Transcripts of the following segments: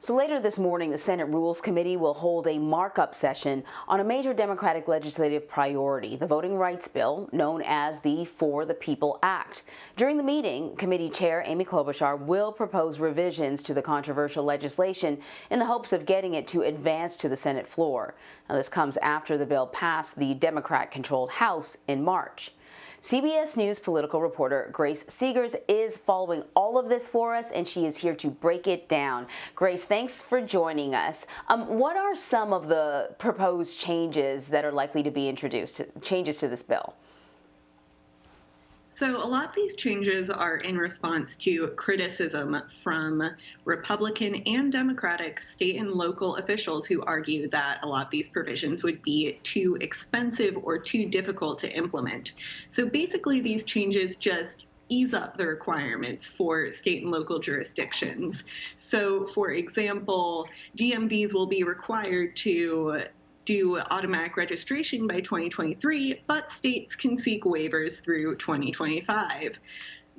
So later this morning, the Senate Rules Committee will hold a markup session on a major Democratic legislative priority, the voting rights bill known as the For the People Act. During the meeting, Committee Chair Amy Klobuchar will propose revisions to the controversial legislation in the hopes of getting it to advance to the Senate floor. Now, this comes after the bill passed the Democrat-controlled House in March. CBS News political reporter Grace Segers is following all of this for us, and she is here to break it down. Grace, thanks for joining us. What are some of the proposed changes that are likely to be introduced, changes to this bill? So a lot of these changes are in response to criticism from Republican and Democratic state and local officials who argue that a lot of these provisions would be too expensive or too difficult to implement. So basically, these changes just ease up the requirements for state and local jurisdictions. So, for example, DMVs will be required to do automatic registration by 2023, but states can seek waivers through 2025.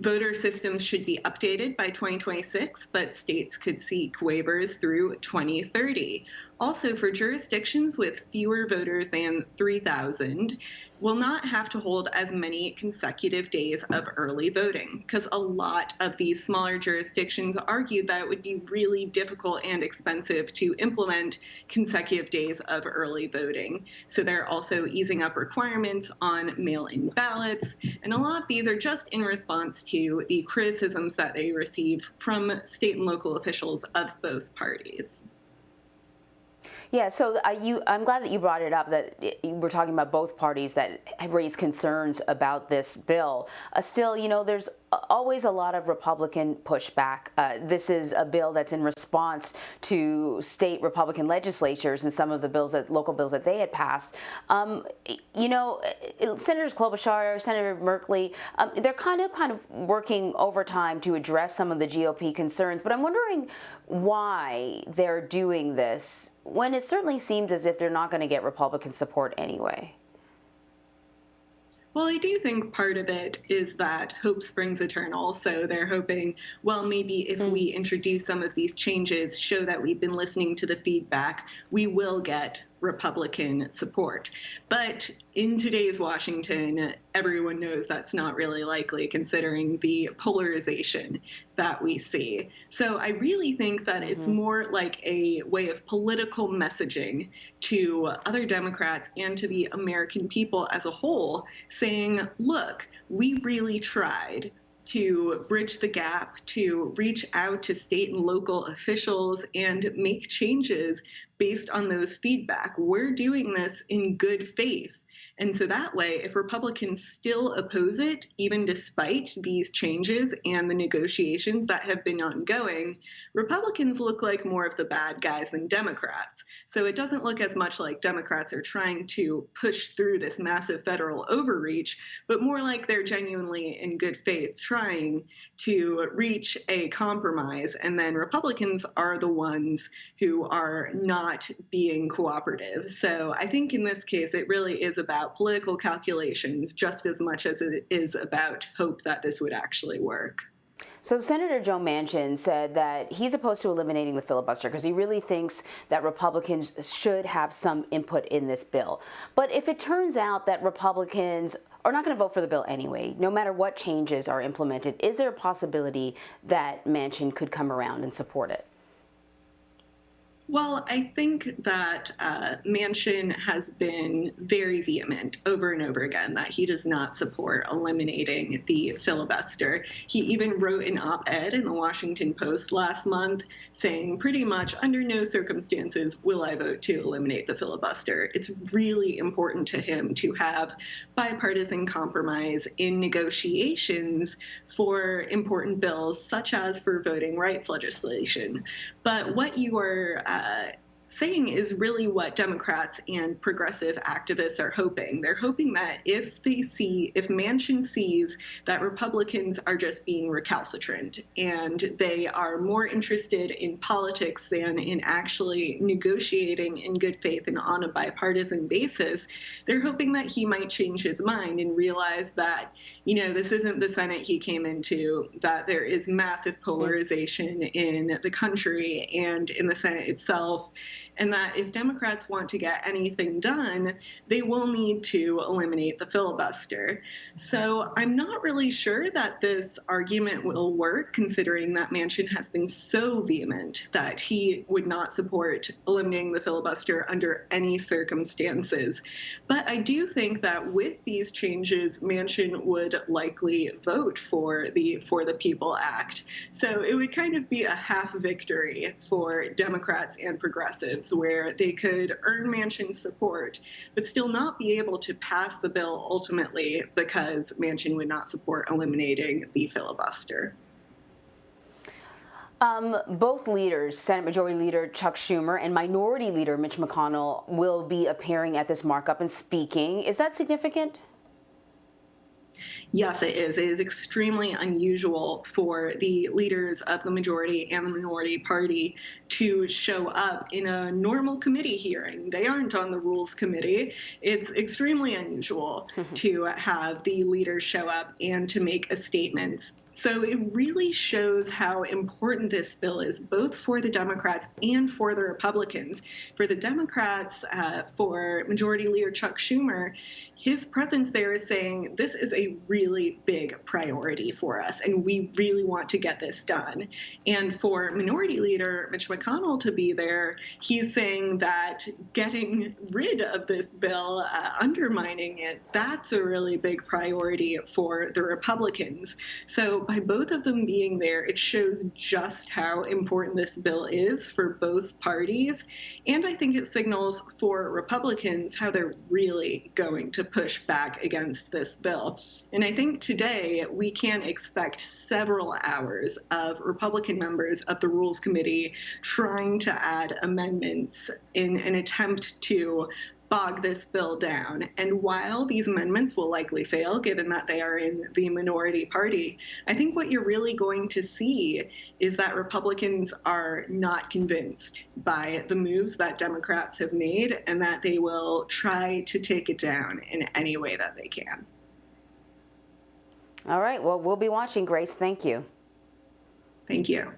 Voter systems should be updated by 2026, but states could seek waivers through 2030. Also, for jurisdictions with fewer voters than 3,000, will not have to hold as many consecutive days of early voting, because a lot of these smaller jurisdictions argued that it would be really difficult and expensive to implement consecutive days of early voting. So they're also easing up requirements on mail-in ballots, and a lot of these are just in response to the criticisms that they received from state and local officials of both parties. Yeah, so I'm glad that you brought it up, that we're talking about both parties that have raised concerns about this bill. Still, there's always a lot of Republican pushback. This is a bill that's in response to state Republican legislatures and some of the local bills that they had passed. Senators Klobuchar, Senator Merkley, they're kind of working overtime to address some of the GOP concerns, but I'm wondering why they're doing this when it certainly seems as if they're not going to get Republican support anyway. Well, I do think part of it is that hope springs eternal. So they're hoping, well, maybe if we introduce some of these changes, show that we've been listening to the feedback, we will get Republican support. But in today's Washington, everyone knows that's not really likely considering the polarization that we see. So I really think that it's more like a way of political messaging to other Democrats and to the American people as a whole, saying, look, we really tried to bridge the gap, to reach out to state and local officials and make changes based on those feedback. We're doing this in good faith. And so that way, if Republicans still oppose it, even despite these changes and the negotiations that have been ongoing, Republicans look like more of the bad guys than Democrats. So it doesn't look as much like Democrats are trying to push through this massive federal overreach, but more like they're genuinely in good faith trying to reach a compromise. And then Republicans are the ones who are not being cooperative. So I think in this case, it really is about political calculations just as much as it is about hope that this would actually work. So Senator Joe Manchin said that he's opposed to eliminating the filibuster because he really thinks that Republicans should have some input in this bill. But if it turns out that Republicans are not going to vote for the bill anyway, no matter what changes are implemented, is there a possibility that Manchin could come around and support it? Well, I think that Manchin has been very vehement over and over again that he does not support eliminating the filibuster. He even wrote an op-ed in the Washington Post last month saying pretty much under no circumstances will I vote to eliminate the filibuster. It's really important to him to have bipartisan compromise in negotiations for important bills such as for voting rights legislation. But what you are saying is really what Democrats and progressive activists are hoping. They're hoping that if Manchin sees that Republicans are just being recalcitrant and they are more interested in politics than in actually negotiating in good faith and on a bipartisan basis, they're hoping that he might change his mind and realize that, this isn't the Senate he came into, that there is massive polarization in the country and in the Senate itself, and that if Democrats want to get anything done, they will need to eliminate the filibuster. So I'm not really sure that this argument will work, considering that Manchin has been so vehement that he would not support eliminating the filibuster under any circumstances. But I do think that with these changes, Manchin would likely vote for the People Act. So it would kind of be a half victory for Democrats and progressives, where they could earn Manchin's support, but still not be able to pass the bill ultimately because Manchin would not support eliminating the filibuster. Both leaders, Senate Majority Leader Chuck Schumer and Minority Leader Mitch McConnell, will be appearing at this markup and speaking. Is that significant? Yes, it is. It is extremely unusual for the leaders of the majority and the minority party to show up in a normal committee hearing. They aren't on the Rules Committee. It's extremely unusual to have the leaders show up and to make a statement. So it really shows how important this bill is, both for the Democrats and for the Republicans. For the Democrats, for Majority Leader Chuck Schumer, his presence there is saying this is a really big priority for us, and we really want to get this done. And for Minority Leader Mitch McConnell to be there, he's saying that getting rid of this bill, undermining it, that's a really big priority for the Republicans. So by both of them being there, it shows just how important this bill is for both parties. And I think it signals for Republicans how they're really going to push back against this bill. And I think today we can expect several hours of Republican members of the Rules Committee trying to add amendments in an attempt to bog this bill down. And while these amendments will likely fail, given that they are in the minority party, I think what you're really going to see is that Republicans are not convinced by the moves that Democrats have made, and that they will try to take it down in any way that they can. All right. Well, we'll be watching, Grace. Thank you. Thank you.